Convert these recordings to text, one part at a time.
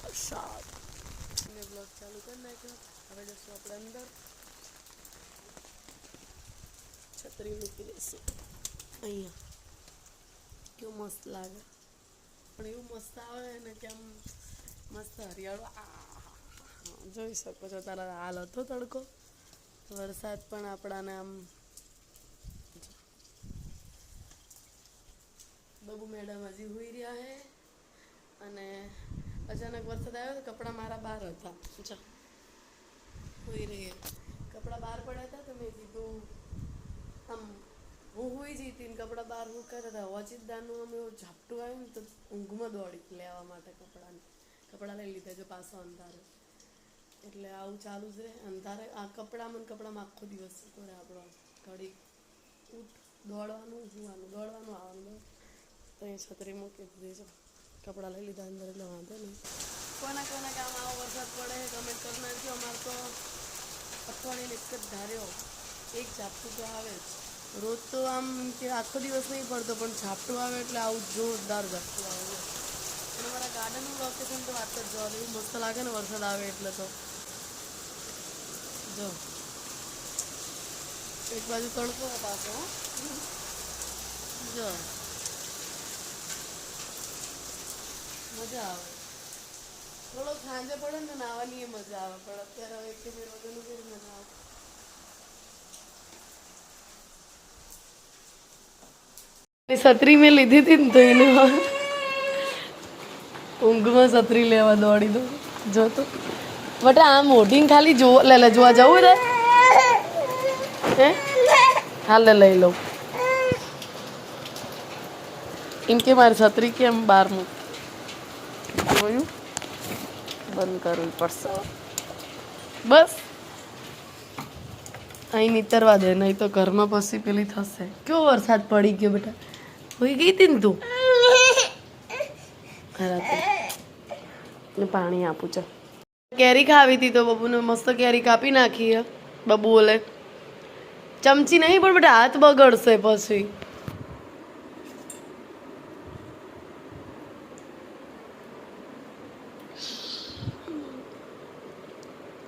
પ્રસાદ મેં બ્લોગ ચાલુ કરી નાખ્યો. હવે જશું આપણે અંદર. છત્રી મૂકી દઈશું અહીંયા. કેવું મસ્ત લાગે, પણ એવું મસ્ત આવે ને કે આમ મસ્ત હરિયાળો. જોઈ શકો છો, તારા હાલ હતો તડકો, વરસાદ પણ આપણાને આમ. બબુ મેડમ હજી હોઈ રહ્યા હે અને અચાનક વરસાદ આવ્યો તો કપડાં મારા બહાર હતા. હોઈ રહી કપડાં બહાર પડ્યા હતા તો મેં કીધું આમ હું હોઈ જતી ને કપડાં બહાર હું કરતા હતા. ઓચિતદાનું આમ એવું ઝાપટું આવ્યું ને તો ઊંઘમાં દોડી લેવા માટે કપડાં લઈ લીધા. જો પાછો અંધારે એટલે આવું ચાલુ જ રહે. અંધારે આ કપડામાં આખો દિવસ કરે આપણો. ઘડી ઉઠ દોડવાનું આવવાનું. તો અહીં છત્રી મૂકી દીધી છે. કપડાં લઈ લીધા અંદર એટલે વાંધો નહીં. કોના કામ આવો વરસાદ પડે કમેન્ટ કરી નાખજો. અમારે તો અઠવાડિયે એક જ ધાર્યો એક ઝાપટું તો આવે જ. રોજ તો આમ કે આખો દિવસ નહીં પડતો, પણ ઝાપટું આવે એટલે આવું જોરદાર ઝાપટું આવે. અને મારા ગાર્ડનનું લોકેશન તો વાત જ જોવા એવું મસ્ત લાગે ને વરસાદ આવે એટલે. તો જો એક બાજુ તડકો પાછો જો મજા આવે. થોડો સાંજે પડે ને નાહવાની એ મજા આવે, પણ અત્યારે હવે એક બે વાગ્યાનું કેવી મજા આવે. છત્રી મેં લીધી હતી ને તો એને ઊંઘમાં છત્રી લેવા દોડી દો. જોતો બટ આ મોઢીને ખાલી જોવા જવું રે હે. હાલ લઈ લઉં એમ કે મારી છત્રી કેમ બહાર મૂક. જોયું, બંધ કરવું પડશે બસ. અહીં નીતરવા દે, નહીં તો ઘરમાં પછી પેલી થશે. કેવો વરસાદ પડી ગયો બેટા, હોઈ ગઈ હતી ને તું. રાતે પાણી આપું છે. કેરી ખાવી હતી તો બબુને મસ્ત કેરી કાપી નાખી. બબુ બોલે ચમચી નહીં પણ બેટા હાથ બગડશે પછી.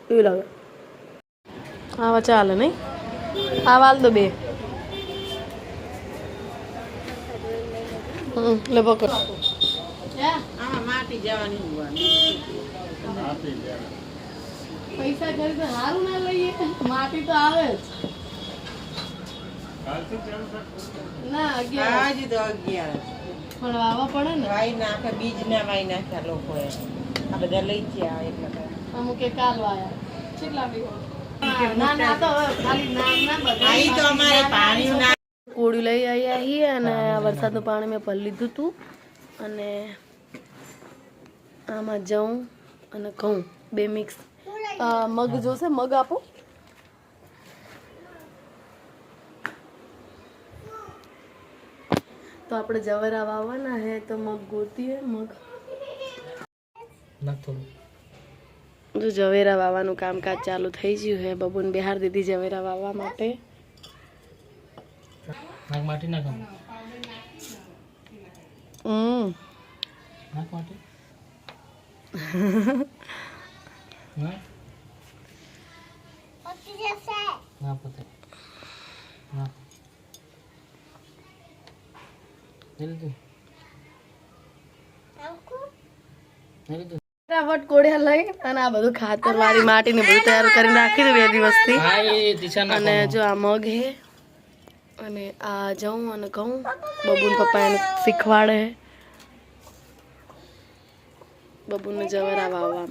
એવું લાગે આવા ચાલે નહીં. આ વાલ દો બે. લે પકડ. પૈસા કરી તો સારું ના લઈએ, માટી તો આવે જ ના. 11 પણ વાવવા પડે ને. વાઈ નાખે બીજ ના વાઈ નાખ્યા લોકોએ. આ બધા લઈ ગયા એટલે અમુક કાલ વાયા કેટલા કોળું લઈ આવ્યા છીએ અને વરસાદનું પાણી મેં ભરી લીધું હતું. અને આમાં જઉં અને ઘઉં બે મિક્સ. મગ જોશે, મગ આપો. તો આપણે જવરા વાવવાના હે તો મગ ગોતીએ. મગ જો જવેરા વાવવાનું કામકાજ ચાલુ થઈ ગયું હે. બબુને બિહાર દીધી જવેરા વાવવા માટે. ફટાફટ કોડિયા લઈ અને આ બધું ખાતર વાળી માટી ને બધું તૈયાર કરીને રાખી દઉં 2 દિવસથી. અને જો આ મગ હે અને આ જઉં અને ઘઉં બબુન પપ્પા એને શીખવાડે. બબુને જવરા વાવવા.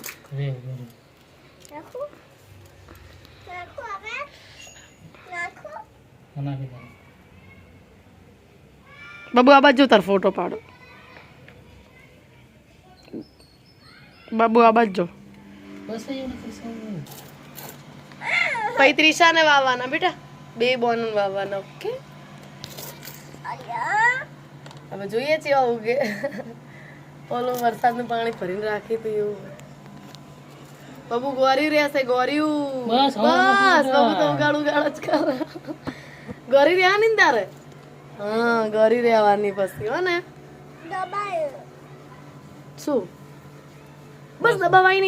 બાબુ આ બાજુ તાર ફોટો પાડો. બાબુ આ બાજુ પછી ત્રિશાને વાવવાના બેટા. 2 બોન વાવવાના. ઓકે હવે જોઈએ છીએ આવું કે ઓલું વરસાદનું પાણી ભરીને રાખી તો એવું. બબુ ગોરી રહેશે. ગોર્યું બસ બબુ તો ઉગાડ જ કરે. ગોરી રહેવાની ને તારે. હા ગોરી રહેવાની પછી હો ને. શું બસ દબાવાય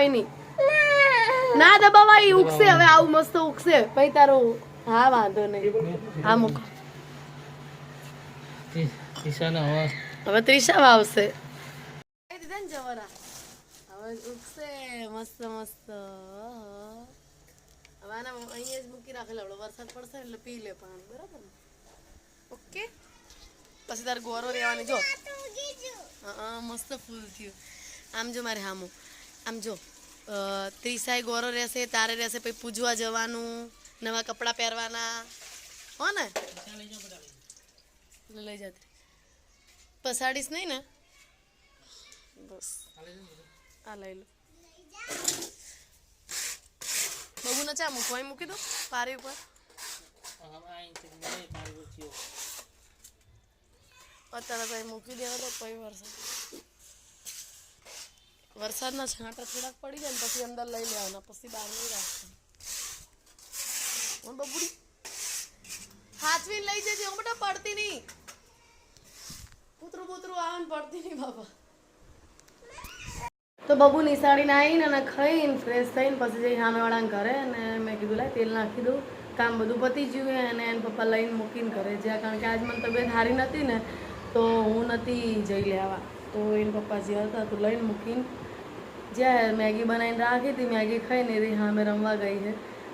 નહીં ના દબાવાય, ઉગશે હવે, આવું મસ્ત ઉગશે પછી તારું. હા વાંધો નહીં, હા મૂકો. હવે ત્રિષા આવશે. દીધા ને જવરા હવે ઉગશે મસ્ત મસ્ત. હવે આને અહીંયા જ મૂકી રાખેલો, વરસાદ પડશે એટલે પી લે પાણી, બરાબર ને? ઓકે. પછી તારે ગોરો રહેવાની. જો હા મસ્ત ફૂલ થયું. આમ જો મારે હામું, આમ જો ત્રિષાએ ગોરો રહેશે, તારે રહેશે, પછી પૂજવા જવાનું, નવા કપડાં પહેરવાના, હો ને? લઈ જતી પસાડીશ નહીં ને? બસ આ લઈ લો. બબુને ચા મૂકવા મૂકી દો પારી ઉપર. અત્યારે તો મૂકી દેવા તો કોઈ વરસાદના છાંટા થોડાક પડી જાય ને પછી અંદર લઈ લેવાના, પછી બહાર નહીં રાખતા. બબુડી હાથવી લઈ જજે, હું બેટા પડતી નહીં. કૂતરું આવે ને પડતી નહીં બાપા. તો બબુ નિશાળીને આવીને અને ખાઈને ફ્રેશ થઈને પછી જઈ સામેવાળાને ઘરે, અને મેં કીધું લાય તેલ નાખી દઉં, કામ બધું પતી ગયું. અને એને પપ્પા લઈને મૂકીને ઘરે જ્યાં, કારણ કે આજ મને તબિયત સારી નથી ને તો હું નથી જઈ લેવા. તો એને પપ્પા જે હતા તો લઈને મૂકીને જ્યાં મેગી બનાવીને રાખી હતી, મેગી ખાઈને એથી સામે રમવા ગઈ છે.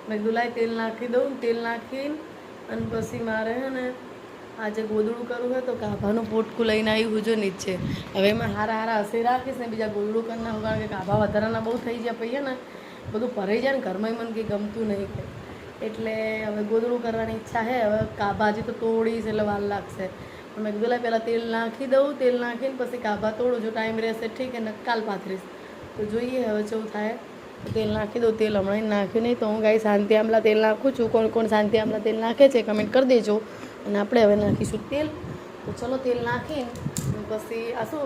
મેં કીધું લાય તેલ નાખી દઉં. તેલ નાખીને અને પછી મારે છે ને આજે ગોદડું કરવું હોય તો કાભાનું પોટકું લઈને આવી હું જો નીચે. હવે એમાં હારા હસી રાખીશ ને બીજા ગોદડું કરી નાખું, કારણ કે કાભા વધારાના બહુ થઈ ગયા પછી ને બધું ભરાઈ જાય ને ઘરમાં, મને કંઈ ગમતું નહીં કંઈ. એટલે હવે ગોદડું કરવાની ઈચ્છા છે. હવે કાભા હજી તો તોડીશ એટલે વાર લાગશે. મેં કીધું લાય પહેલાં તેલ નાખી દઉં. તેલ નાખીને પછી કાભા તોડું, જો ટાઈમ રહેશે ઠીક, અને કાલ પાથરીશ. તો જોઈએ હવે કેવું થાય. તેલ નાખી દઉં. તેલ હમણાં નાખ્યું નહીં તો હું ગાઈ શાંતિ આમલા તેલ નાખું છું. કોણ કોણ શાંતિ આમલા તેલ નાખે છે કમેન્ટ કરી દેજો. અને આપણે હવે નાખીશું તેલ. તો ચલો તેલ નાખીને પછી આ શું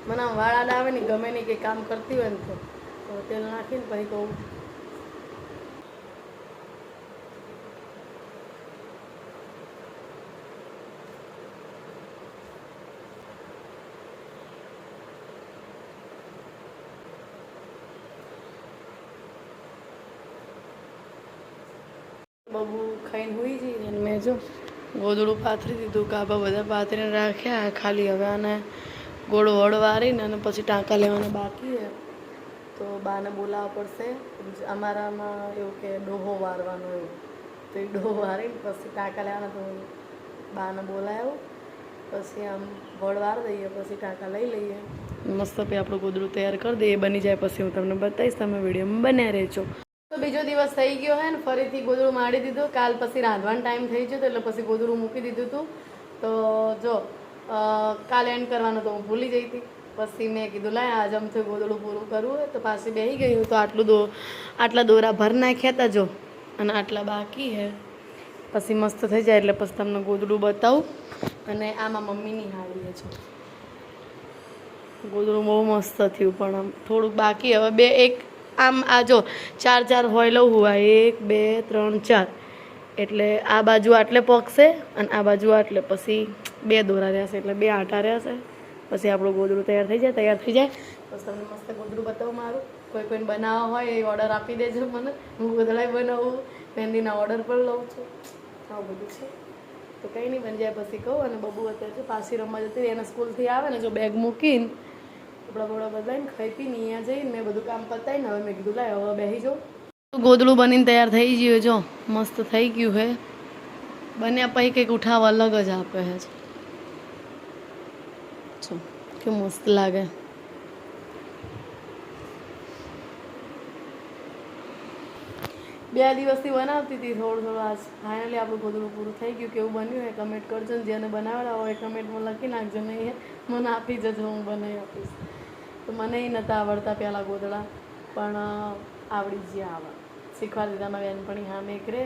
મને વાળ આડા આવે ને ગમે નહીં કંઈ કામ કરતી હોય ને તો તેલ નાખીને પછી કહું. બબુ ખાઈને હોઈ જઈ અને મેં જો ગોદડું પાથરી દીધું, કાબા બધા પાથરીને રાખ્યા. ખાલી હવે આને ગોળ વળ વારીને અને પછી ટાંકા લેવાના બાકી છે. તો બાને બોલાવવા પડશે. અમારામાં એવું કે ડોહો વારવાનો એવું, તો એ ડોહો વારીને પછી ટાંકા લેવાના. તો બાને બોલાવ્યો પછી આમ વળ વાર દઈએ, પછી ટાંકા લઈ લઈએ. મસ્ત પછી આપણું ગોદડું તૈયાર કરી દઈએ. બની જાય પછી હું તમને બતાવીશ, તમે વિડીયોમાં બન્યા રહેજો. તો બીજો દિવસ થઈ ગયો હે ને ફરીથી ગોદડું માડી દીધું. કાલ પછી રાંધવાનો ટાઈમ થઈ ગયો એટલે પછી ગોદડું મૂકી દીધું હતું. તો જો કાલે એન્ડ કરવાનું તો હું ભૂલી જઈ હતી. પછી મેં કીધું લાય આજ અમથું ગોદડું પૂરું કરવું હોય તો પાછી બેસી ગયું. તો આટલા દોરા ભર નાખ્યા હતા જો, અને આટલા બાકી હે. પછી મસ્ત થઈ જાય એટલે પછી તમને ગોદડું બતાવું. અને આમાં મમ્મીની હાડી છે. ગોદડું બહુ મસ્ત થયું પણ આમ થોડુંક બાકી. હવે એક આમ આ જો ચાર હોય લઉં હું, 1 2 3 4, એટલે આ બાજુ આટલે પકશે અને આ બાજુ આટલે, પછી 2 દોરા રહેશે એટલે 2 આટા રહેશે. પછી આપણું ગોદડું તૈયાર થઈ જાય. પછી તમને મસ્ત ગોદડું બતાવું મારું. કોઈને બનાવવા હોય એ ઓર્ડર આપી દેજો મને, હું ગોદડાય બનાવું, મહેંદીના ઓર્ડર પણ લઉં છું. આવું બધું છે. તો કંઈ નહીં, બની જાય પછી કહું. અને બબુ અત્યારે પાછી રમવા જતી રહી. એને સ્કૂલથી આવે ને જો બેગ મૂકીને કપડા બપડા બદલાઈને ખાઈ પીને અહીંયા જઈને મેં બધું કામ પતાવીને હવે મેં કીધું લાય હવે બેસી જાઉં. ગોદડું બનીને તૈયાર થઈ ગયું જો, મસ્ત થઈ ગયું હે. બન્યા પછી કંઈક ઉઠાવ અલગ જ આપે છે. જો કે મસ્ત લાગે. બે દિવસથી બનાવતી હતી થોડું. આજ ફાઇનલી આપણું ગોદડું પૂરું થઈ ગયું. કેવું બન્યું એ કમેન્ટ કરજો ને જેને બનાવેલા હોય કમેન્ટમાં લખી નાખજો. નહીં મને આપી જજો, હું બનાવી આપીશ. તો મને એ નહોતા આવડતા પહેલાં ગોદડા, પણ આવડી જ આવે. શીખવાડી દીધા મારી બેનપણી હા મેં કરે.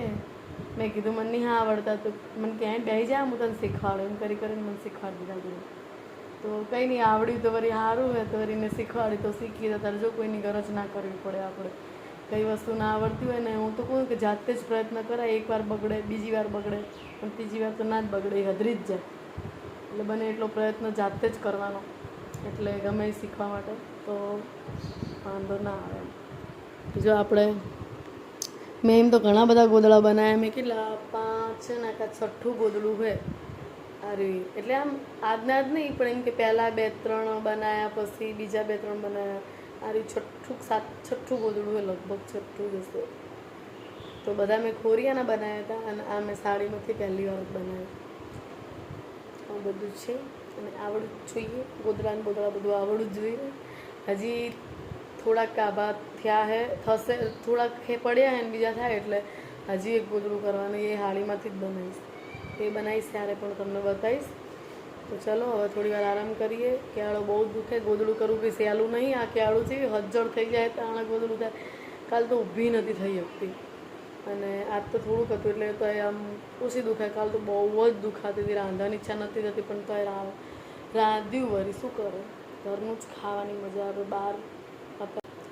મેં કીધું મને નહીં હા આવડતા તો મને ક્યાંય બેસી જાય હું તને શીખવાડું. એમ કરીને મને શીખવાડી દીધા ગોદડું. તો કંઈ નહીં, આવડ્યું તો વળી સારું હોય તો વળી મેં શીખવાડી તો શીખી તો તારે જો કોઈની ગરજ ના કરવી પડે. આપણે કઈ વસ્તુ ના આવડતી હોય ને હું તો કહું કે જાતે જ પ્રયત્ન કરાય. એકવાર બગડે, બીજી વાર બગડે, પણ ત્રીજી વાર તો ના જ બગડે, એ હદરી જ જાય. એટલે બને એટલો પ્રયત્ન જાતે જ કરવાનો, એટલે ગમે શીખવા માટે. તો વાંધો ના આવે. જો આપણે મેં એમ તો ઘણા બધા ગોદડા બનાવ્યા. મેં કેટલા 5 છે ને કાં 6ઠું ગોદડું છે અરે એટલે આમ આજના જ નહીં પણ એમ કે પહેલાં 2-3 બનાવ્યા, પછી બીજા 2-3 બનાવ્યા. અરે 6ઠું ગોદડું છે, લગભગ 6ઠું જશે. તો બધા મેં ખોરિયાના બનાવ્યા હતા અને આ મેં સાડીમાંથી પહેલી વાર બનાવ્યું. આ બધું છે અને આવડવું જ જોઈએ. ગોદડા બધું આવડવું જ જોઈએ. હજી થોડાક કાબા થયા થશે, થોડાક પડ્યા હે ને બીજા થાય એટલે હજી એક ગોદડું કરવાનું. એ હાડીમાંથી જ બનાવીશ. એ બનાવીશ ત્યારે પણ તમને બતાવીશ. તો ચલો હવે થોડી વાર આરામ કરીએ. ક્યાળો બહુ જ દુખે. ગોદડું કરવું કંઈ સહેલું નહીં. આ ક્યાળું છે હજ્જડ થઈ જાય તાણે ગોદડું થાય. કાલ તો ઊભી નથી થઈ શકતી અને આજ તો થોડુંક હતું એટલે તો એ આમ ઓછી દુખાય. કાલ તો બહુ જ દુખાતી હતી. રાંધવાની ઈચ્છા નથી થતી પણ તો એ રાંધ્યું વળી શું કરે. ઘરનું જ ખાવાની મજા આવે. બહાર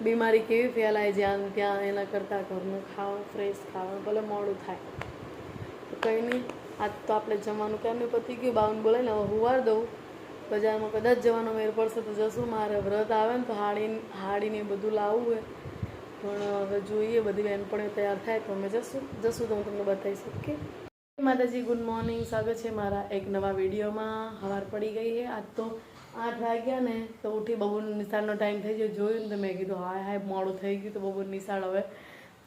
બીમારી કેવી ફેલાય જ્યાં ત્યાં, એના કરતાં ઘરનું ખાવાનું ફ્રેશ ખાવાનું, ભલે મોડું થાય તો કંઈ નહીં. આજ તો આપણે જમવાનું કેમનું પતી ગયું. બાવન બોલાવીને હવે હુવાર દઉં. બજારમાં કદાચ જવાનો મેળ પડશે તો જશું. મારે વ્રત આવે ને તો હાડીને બધું લાવવું હોય પણ હવે જોઈએ. બધી બહેનપણીઓ તૈયાર થાય તો અમે જશું તો હું તમને બતાવીશ. ઓકે માતાજી, ગુડ મોર્નિંગ. સ્વાગત છે મારા એક નવા વિડીયોમાં. સવાર પડી ગઈ છે. આજ તો 8 વાગ્યા ને તો ઉઠી બબુની નિશાળનો ટાઈમ થઈ ગયો. જોયું ને તો મેં કીધું હાય મોડું થઈ ગયું. તો બબુની નિશાળ હવે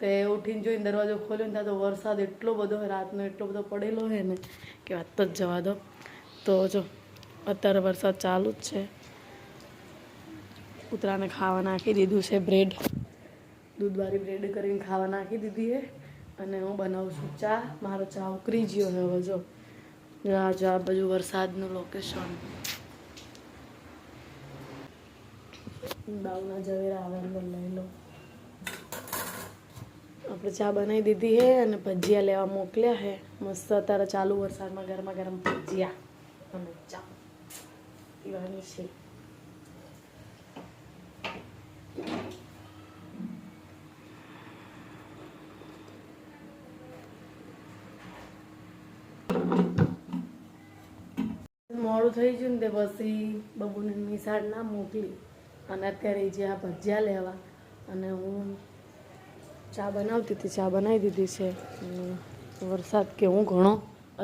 તે ઉઠીને જોઈને દરવાજો ખોલ્યો ને ત્યાં તો વરસાદ એટલો બધો રાતનો એટલો બધો પડેલો છે ને કે વાત જ જવા દો. તો જો અત્યારે વરસાદ ચાલુ જ છે. કૂતરાને ખાવા નાખી દીધું છે બ્રેડ, દૂધવાળી બ્રેડ કરીને ખાવા નાખી દીધી છે અને હું બનાવું છું ચા. મારો ચા ઉકળી ગયો છે હવે. જો આ બાજુ વરસાદનું લોકેશન. બાવના ઝવેરા આવે અંદર લઈ લો. આપણે ચા બનાવી દીધી છે અને ભજીયા લેવા મોકલ્યા છે. મસ્ત અત્યારે ચાલુ વરસાદમાં ગરમા ગરમ ભજીયા અને ચા પીવાની છે. મોડું થઈ ગયું ને તે પછી બબુને નિશાળ ના મોકલી અને અત્યારે જે આ ભજીયા લેવા અને હું ચા બનાવતી હતી. ચા બનાવી દીધી છે. વરસાદ કેવું ઘણો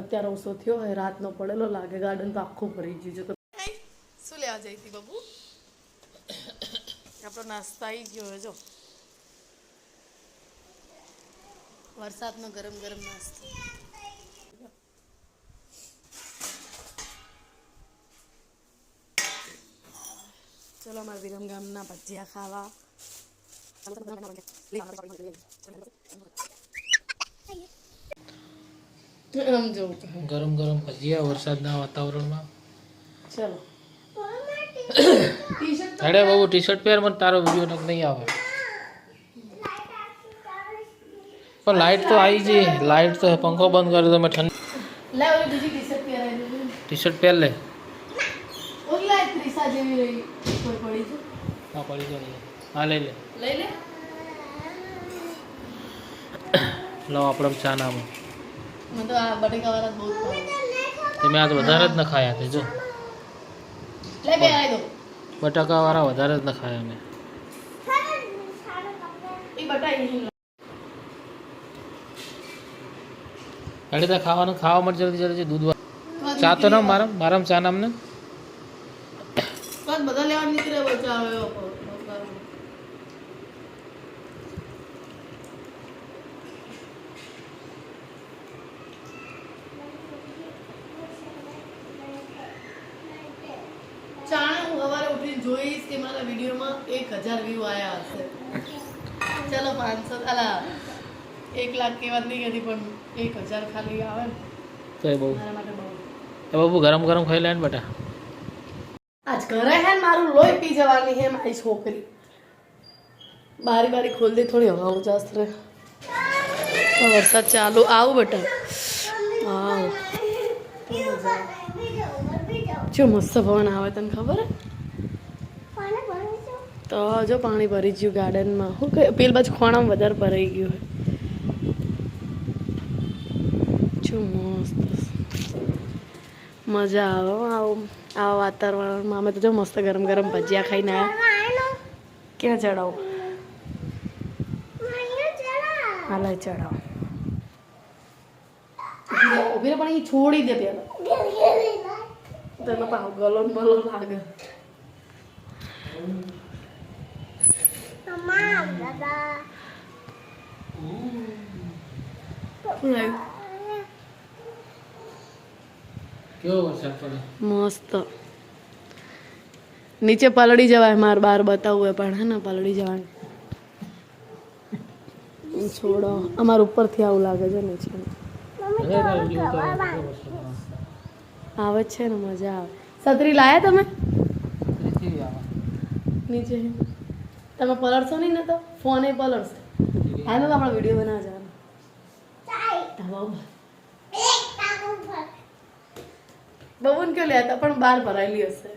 અત્યારે ઓછો થયો હોય. રાતનો પડેલો લાગે. ગાર્ડન તો આખું ભરી ગયું છે. તો શું લેવા જઈ હતી બબુ? આપણો નાસ્તો આવી ગયો. જો વરસાદનો ગરમ ગરમ નાસ્તો. ચલો અમારા વિરમ ગામના ભજીયા ખાવા. ગરમ ગરમ ભજીયા વરસાદના વાતાવરણમાં. ચલો અરે બાબુ ટી શર્ટ પહેર, મને તારો વિડીયો નક નહીં આવે. પણ લાઈટ તો આવી ગઈ. લાઈટ તો પંખો બંધ કર્યો તો મેં ઠંડી. ટી શર્ટ પહેર લે. હા પડી જાય. હા લઈ લે. લો આપણે ચા નામાં તમે આજ વધારે જ ન ખાયા તે. જો બટાકા વાળા વધારે જ ન ખાયા મેં. એટલે ત્યાં ખાવાનું ખાવા માટે જલ્દી જલ્દી દૂધ ચા તો ના મારામાં ચા નામ ને બધા લેવા નીકળે બચાવે. ચાણે હું સવારે ઉઠીને જોઈશ કે મારા વિડીયોમાં 1000 વ્યૂ આવ્યા હશે. ચલો 500 અલા 1 લાખ કે વાત નહીં હતી પણ 1000 ખાલી આવે ને તો એ બહુ મારા માટે બહુ. એ બાબુ ગરમ ગરમ ખાઈ લે ને બેટા. આજ ઘરે હે મારું લોહી પી જવાની હે મારી છોકરી. બારી ખોલ દે થોડી હવા ઉજાસ રહે. વરસાદ ચાલુ. આવું બેટા. વાવ જો મસ્ત પવન આવે. તને ખબર હે? તો જો પાણી ભરી ગયું ગાર્ડનમાં. શું કે પેલ બાજુ ખોણામાં વધારે ભરાઈ ગયું હોય. જો મસ્ત મજા આવે આવા વાતાવરણમાં. અમે તો જો મસ્ત ગરમ ગરમ ભજીયા ખાઈને આવ્યા. ક્યાં ચડાવો? હાલે ચડાવો. ઉભી પણ એ છોડી દે પેલા. તને પાવ ગલો બલો લાગે. કેવો વરસાદ પડે? મસ્ત. નીચે પલળી જવાય, માર બાર બતાવવું હોય પણ હે ને પલળી જવાય. છોડો અમાર ઉપરથી આવું લાગે છે નીચે. આવે છે ને મજા આવે. છત્રી લાયા તમે? નીચે તમે પલળશો નહીં ને તો ફોન એ પલળશે. હા તો આપણે વિડીયો બનાવવા જવાનું. બબુન ક્યાં લ્યા હતા પણ બહાર ભરાયેલી હશે.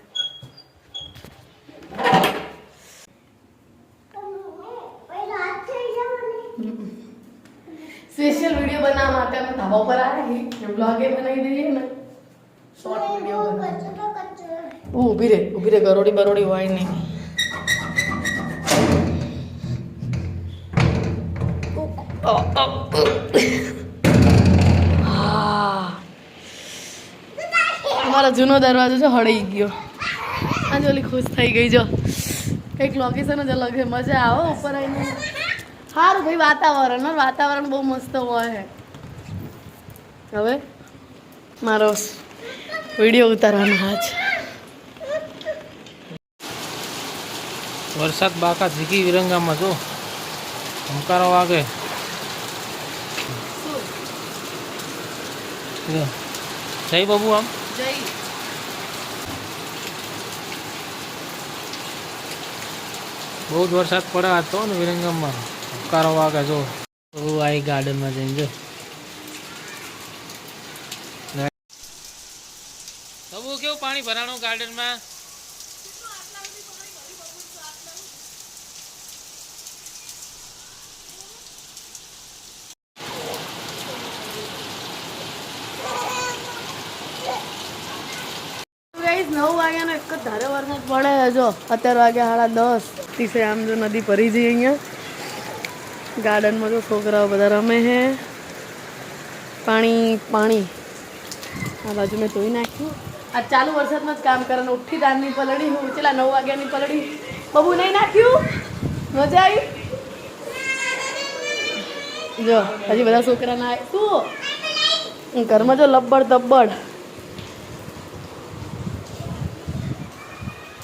સ્પેશિયલ વિડીયો બનાવવા માટે અમે ધાબા પર આવ્યા બ્લોગ એ બનાવી દઈએ ને શોર્ટ વિડીયો ઊભી રે ગરોડી બરોડી હોય નહીં. અમારો જૂનો દરવાજો છે હળી ગયો. આજે ઓલી ખુશ થઈ ગઈ. જો કંઈક લોકેશન જ અલગ છે. મજા આવે ઉપર આવીને. સારું ભાઈ વાતાવરણ બહુ મસ્ત હોય. હવે મારો વિડીયો ઉતારવાનો હાથ. વરસાદ બાકા ઝીકી વિરંગામાં જો ધમકારો વાગે. જય બાબુ આમ જય બહુ જ વરસાદ પડે આ તો ને વિરંગામાં ધમકારો વાગે જો. આ ગાર્ડનમાં જઈને જો બાબુ કેવું પાણી ભરાણું ગાર્ડનમાં. ગાઈસ 9 વાગ્યાનો એક જ ધારે વરસાદ પડે. જો અત્યારે વાગ્યા 10:30. આમ જો નદી ભરી જઈ અહીંયા ગાર્ડનમાં. જો છોકરાઓ બધા રમે છે. પાણી આ બાજુ મેં ધોઈ નાખ્યું. આ ચાલુ વરસાદમાં જ કામ કરે. ઉઠી દાનની પલળી હું ચેલા 9 વાગ્યાની પલળી. બબુ નહીં નાખ્યું. મજા આવી. જો હજી બધા છોકરા ના શું ઘરમાં જો લબ્બડ તબ્બડ.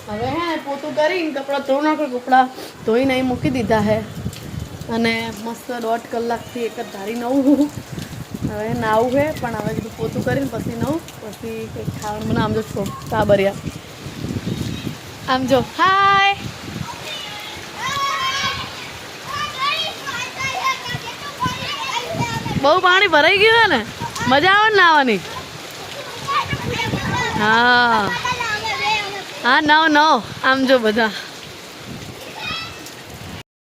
હવે હે પોતું કરીને કપડાં ધોઈ નાખો. કપડાં ધોઈને અહીં મૂકી દીધા હે અને મસ્ત 1.5 કલાકથી એક જ ધારી નવું. હવે નાવું છે પણ હવે કીધું પોતું કરીને પછી નવું પછી કંઈક ખાવાનું બનાવ. આમ જો છો કાબરિયા. આમ જો હાય. બહુ પાણી ભરાઈ ગયું છે ને. મજા આવે ને નાવાની. હા નવ આમ જો બધા.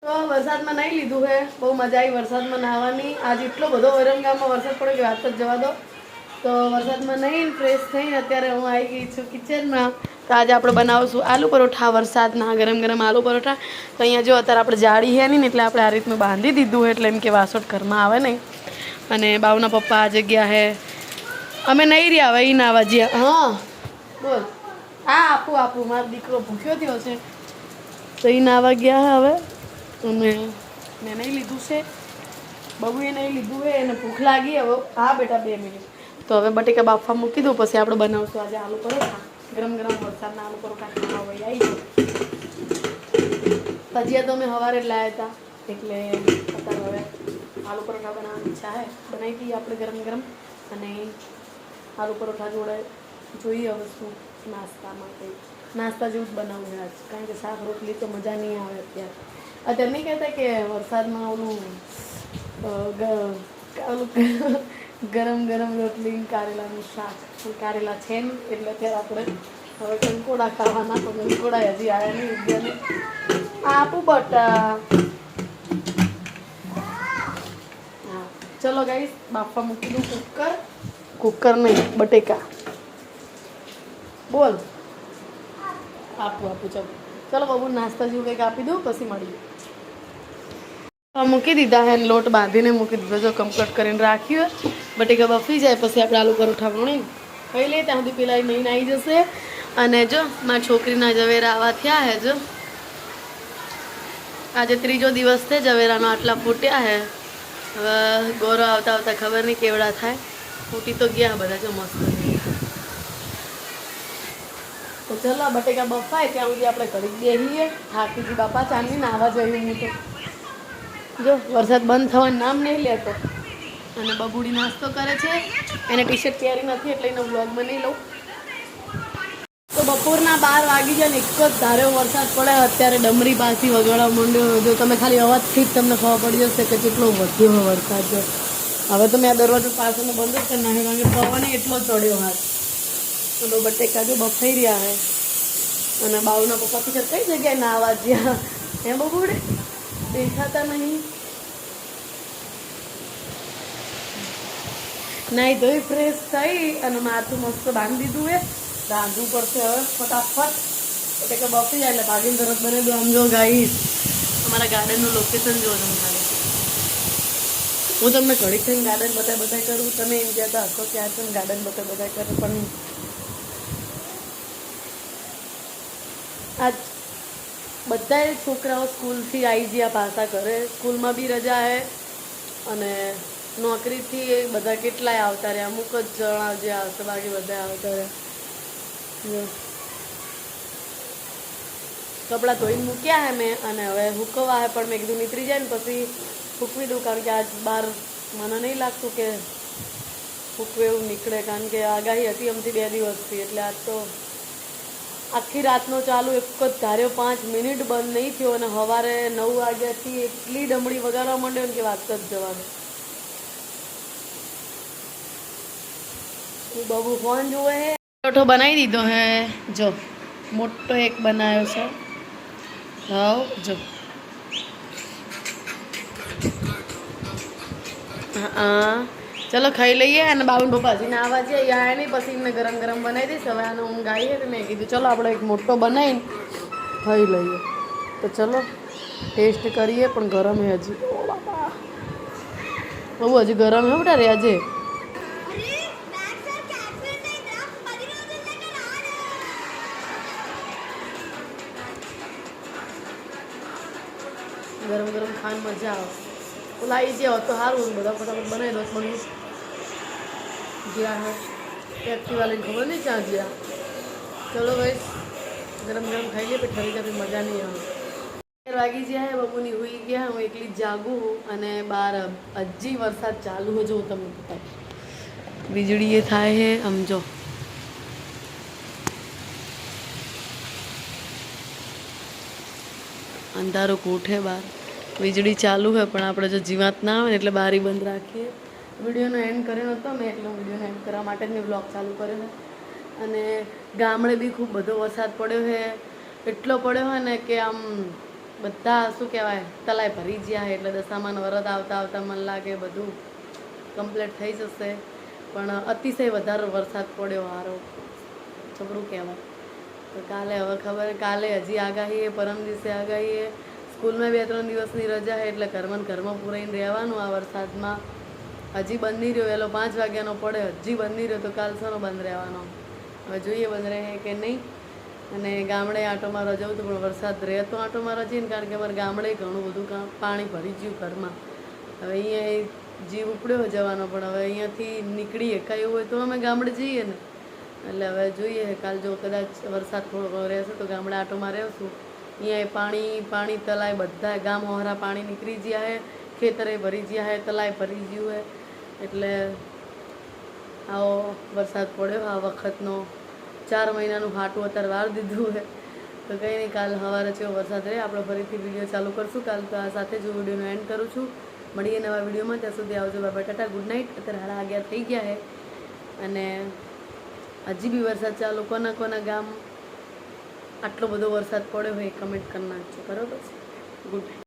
તો વરસાદમાં નહીં લીધું છે. બહુ મજા આવી વરસાદમાં નાહવાની. આજે એટલો બધો વિરંગામાં વરસાદ પડ્યો કે વાત જ જવા દો. તો વરસાદમાં નહીં ફ્રેશ થઈને અત્યારે હું આવી ગઈ છું કિચનમાં. તો આજે આપણે બનાવશું આલુ પરોઠા. વરસાદના ગરમ ગરમ આલુ પરોઠા. તો અહીંયા જો અત્યારે આપણે જાળી છે નહીં એટલે આપણે આ રીતનું બાંધી દીધું એટલે એમ કે વાસોટ ઘરમાં આવે નહીં. અને બાવના પપ્પા આ જગ્યા હે. અમે નહીં રહ્યા હવે એ નાવા જ્યાં. હા બોલ. હા આપું મારો દીકરો ભૂખ્યો થયો છે તો એ નાવા ગયા હવે. અને મેં નહીં લીધું છે. બબુએ નહીં લીધું છે. એને ભૂખ લાગી. હવે હા બેટા 2 મિનિટ. તો હવે બટેકા બાફવા મૂકી દઉં પછી આપણે બનાવશું આજે આલુ પરોઠા. ગરમ ગરમ વરસાદના આલુ પરોઠા ખાવા હોય આવી જાય. ભજીયા તો મેં સવારે જ લાવ્યા હતા એટલે અત્યારે હવે આલુ પરોઠા બનાવવાની ઈચ્છા છે. બનાવી દઈએ આપણે ગરમ ગરમ. અને આલુ પરોઠા જોડે જોઈએ હવે શું નાસ્તામાં કંઈ નાસ્તા જેવું જ બનાવવું છે આજ. કારણ કે શાક રોટલી તો મજા નહીં આવે અત્યારે નહીં કહેતા કે વરસાદમાં ઓલું ગરમ ગરમ રોટલી કારેલાનું શાક. કારેલા છે ને એટલે અત્યારે આપણે હવે કંકોડા ખાવાના. તો કંકોડા હજી આવ્યા નહીં ઉગ્યા નહીં. આપું બટા. હા ચલો ગાઈસ બાફવા મૂકી દઉં કુકર નહીં બટેકા. બોલ આપું ચાલો ચલો બબુ નાસ્તા જેવું કંઈક આપી દઉં પછી મળીએ. મૂકી દીધા હે લોટ બાંધીને મૂકી દીધો જો કમ્પ્લીટ કરીને રાખ્યું. બટેકા બફી જાય પછી આપણે આલુ પરોઠા વણી ખાઈ લઈએ. ત્યાં સુધી પેલા નહીં આવી જશે. અને જો મારી છોકરીના ઝવેરા આવા થયા હે. જો આજે ત્રીજો દિવસ છે ઝવેરાનો, આટલા ફૂટ્યા હે. હવે ગોરો આવતા આવતા ખબર નહીં કેવડા થાય. ફૂટી તો ગયા બધા જો મસ્ત. તો ચલો બટેકા બફાય ત્યાં સુધી આપણે ઘડીક બેસીએ. થાકીજી બાપા ચાંદની નાવા જઈએ. હું તો જો વરસાદ બંધ થવાનું નામ નહીં લેતો. અને બબુડી નાસ્તો કરે છે. એને ટી શર્ટ પહેરી નથી એટલે એનો વ્લોગમાં નહીં લઉં. તો બપોરના 12 વાગી જાય ને એક જ ધાર્યો વરસાદ પડે. અત્યારે ડમરી પાછી વગાડવા માંડ્યો. જો તમે ખાલી અવાજથી જ તમને ખબર પડી જશે કે કેટલો વધ્યો વરસાદ. જો હવે તો મેં આ દરવાજો પાછળનો બંધ જ કરી નાખ્યો કારણ કે પવન એટલો ચડ્યો હાથ. તો બટેકા જો બફાઈ રહ્યા હે. અને બાઉના પપ્પા કઈ જગ્યાએ ના આવા જ્યાં હે બબુડે દેખાતા નહીં. નાઈ ધોઈ ફ્રેશ થઈ અને માથું મસ્ત બાંધી દીધું હે. રાંધવું પડશે હવે ફટાફટ. એટલે કે બફી જાય એટલે ભાગીને તરત બને દો. આમ જો ગાઈસ અમારા ગાર્ડનનું લોકેશન જો તમે ખાલી. હું તમને ઘડીક થઈને ગાર્ડન બતાય કરું. તમે એમ કહેતા હશો કે આ છે ગાર્ડન બતાય કરું, પણ આજ બધા છોકરાઓ સ્કૂલથી આવી ગયા પાછા ઘરે. સ્કૂલમાં બી રજા હે અને નોકરીથી બધા કેટલાય આવતા રહ્યા. અમુક જ જણા જે આવશે બાકી બધા આવતા રહ્યા. કપડાં ધોઈને મૂક્યા હે મેં અને હવે હુકવા હે. પણ મેં કીધું નીકળી જાય ને પછી સૂકવી દઉં કારણ કે આજ બહાર મને નહીં લાગતું કે સૂકવે એવું નીકળે કારણ કે આગાહી હતી અમથી 2 દિવસથી. એટલે આજ તો આખી રાતનો ચાલુ એક જ ધાર્યો 5 મિનિટ બંધ નહીં થયો. અને સવારે 9 વાગ્યાથી એટલી ડમડી વગાડવા માંડ્યો ને કે વાત જ જવાનું. બબુ ફોન જોવે હે. પરોઠો બનાવી દીધો હે. જો મોટો એક બનાવ્યો છે. હા જો હા ચલો ખાઈ લઈએ. અને બાબુ પપ્પા હજી ના આવવા જઈએ આયા નહીં પછી એમને ગરમ ગરમ બનાવી દઈશ. હવે આનો ઊંઘ આવીએ તો મેં કીધું ચલો આપણે એક મોટો બનાવીને ખાઈ લઈએ. તો ચલો ટેસ્ટ કરીએ. પણ ગરમ હે હજી. ઓ બાપા બહુ હજી ગરમ હે બેટા. આજે ગરમ ગરમ ખાવાની મજા આવે. ઓલા આવી ગયા હોત તો સારું બધા ફટાફટ બનાવી દો. પણ જ્યાં હે એક્ટિવા લઈને ખબર નહીં ક્યાં ગયા. ચલો ભાઈ ગરમ ગરમ ખાઈ લઈએ પછી ઠરી જાય મજા નહીં આવે. 11 વાગી ગયા હે. બબુની હોઈ ગયા. હું એકલી જ જાગું અને બહાર હજી વરસાદ ચાલુ હોય. જો હું તમને બતાવું વીજળી એ થાય હે. આમ જો અંધારો કોઠે બહાર વીજળી ચાલુ હોય પણ આપણે જો જીવાત ના આવે ને એટલે બારી બંધ રાખીએ. વિડીયોનો એન્ડ કર્યો નહોતો મેં એટલે વિડીયોનો એન્ડ કરવા માટે જ મેં બ્લોગ ચાલુ કર્યો છે. અને ગામડે બી ખૂબ બધો વરસાદ પડ્યો છે. એટલો પડ્યો હોય ને કે આમ બધા શું કહેવાય તલાઈ ભરી ગયા છે. એટલે દશામાન વરદ આવતા આવતા મને લાગે બધું કમ્પ્લીટ થઈ જશે. પણ અતિશય વધારે વરસાદ પડ્યો હારો છોકરું કહેવાય. તો કાલે હવે ખબર કાલે હજી આગાહી પરમ દિવસે આગાહી. સ્કૂલમાં 2-3 દિવસની રજા છે એટલે ઘરમાં પૂરાઈને રહેવાનું. આ વરસાદમાં હજી બંધ નહીં રહ્યો. વહેલો 5 વાગ્યાનો પડે હજી બંધ નહીં રહ્યો. તો કાલ શાનો બંધ રહેવાનો હવે જોઈએ બંધ રહે કે નહીં. અને ગામડે આંટોમાં રજાવું તો પણ વરસાદ રહે તો આંટોમાં રજીએ ને કારણ કે અમારે ગામડે ઘણું બધું પાણી ભરી ગયું ઘરમાં. હવે અહીંયા જીવ ઉપડ્યો જવાનો પણ હવે અહીંયાથી નીકળીએ કાંઈ એવું હોય તો અમે ગામડે જઈએ ને. એટલે હવે જોઈએ કાલ જો કદાચ વરસાદ થોડો રહેશે તો ગામડે આંટોમાં રહેશું. અહીંયા પાણી તલાય બધા ગામ હોરા પાણી નીકળી ગયા હે. ખેતરે ભરી ગયા હે. તલાય ભરી ગયું હે. એટલે આવો વરસાદ પડ્યો આ વખતનો. 4 મહિનાનું હાટું અત્યારે વાર દીધું હે. તો કંઈ નહીં કાલ સવારે જેવો વરસાદ રહે આપણે ફરીથી વિડીયો ચાલુ કરશું. કાલ તો આ સાથે જ વિડીયોનો એન્ડ કરું છું. મળીએ નવા વિડીયોમાં. ત્યાં સુધી આવજો. By tata good night. અત્યારે 11:30 થઈ ગયા છે અને હજી બી વરસાદ ચાલુ. કોના ગામ આટલો બધો વરસાદ પડ્યો હોય કમેન્ટ કરી નાખજો. બરાબર છે. Good night.